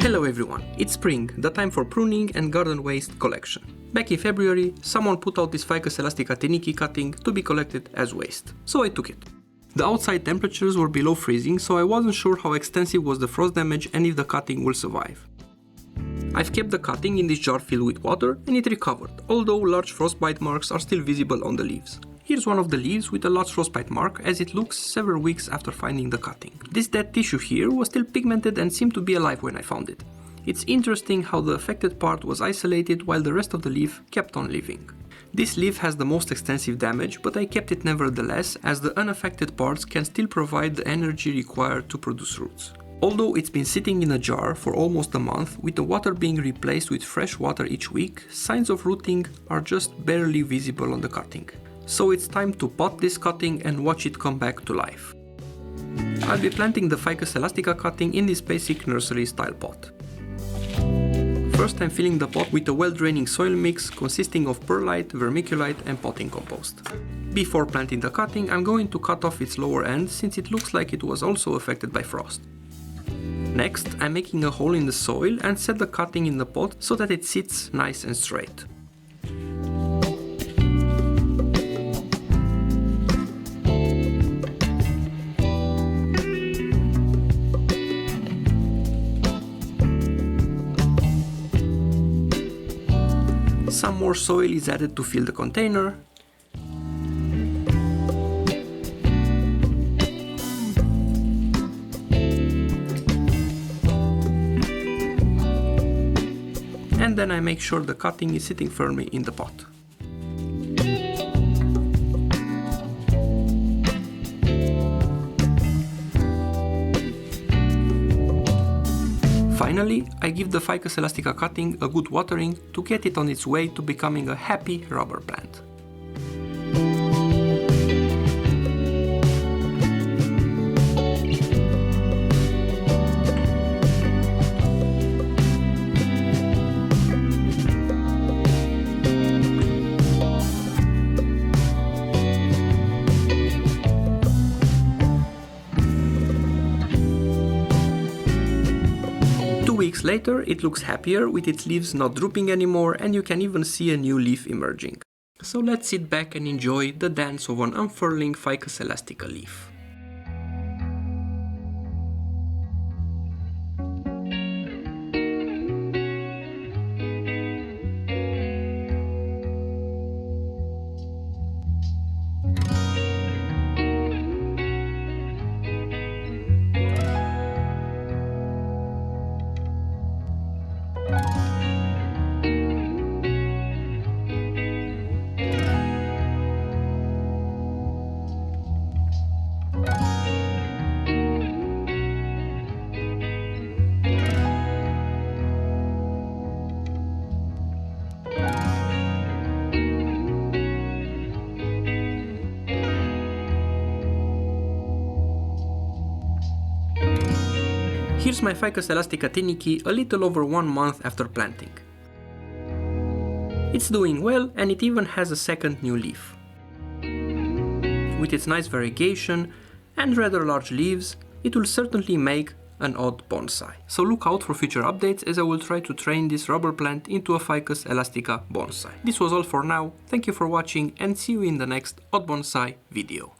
Hello everyone, it's spring, the time for pruning and garden waste collection. Back in February, someone put out this Ficus elastica Tineke cutting to be collected as waste, so I took it. The outside temperatures were below freezing, so I wasn't sure how extensive was the frost damage and if the cutting will survive. I've kept the cutting in this jar filled with water and it recovered, although large frostbite marks are still visible on the leaves. Here's one of the leaves with a large frostbite mark as it looks several weeks after finding the cutting. This dead tissue here was still pigmented and seemed to be alive when I found it. It's interesting how the affected part was isolated while the rest of the leaf kept on living. This leaf has the most extensive damage, but I kept it nevertheless as the unaffected parts can still provide the energy required to produce roots. Although it's been sitting in a jar for almost a month, with the water being replaced with fresh water each week, signs of rooting are just barely visible on the cutting. So it's time to pot this cutting and watch it come back to life. I'll be planting the Ficus elastica cutting in this basic nursery style pot. First I'm filling the pot with a well-draining soil mix consisting of perlite, vermiculite and potting compost. Before planting the cutting, I'm going to cut off its lower end since it looks like it was also affected by frost. Next, I'm making a hole in the soil and set the cutting in the pot so that it sits nice and straight. Some more soil is added to fill the container. And then I make sure the cutting is sitting firmly in the pot. Finally, I give the Ficus elastica cutting a good watering to get it on its way to becoming a happy rubber plant. Weeks later, it looks happier with its leaves not drooping anymore and you can even see a new leaf emerging. So let's sit back and enjoy the dance of an unfurling Ficus elastica leaf. Here's my Ficus elastica Tineke a little over 1 month after planting. It's doing well and it even has a second new leaf. With its nice variegation and rather large leaves, it will certainly make an odd bonsai. So look out for future updates as I will try to train this rubber plant into a Ficus elastica bonsai. This was all for now, thank you for watching and see you in the next odd bonsai video.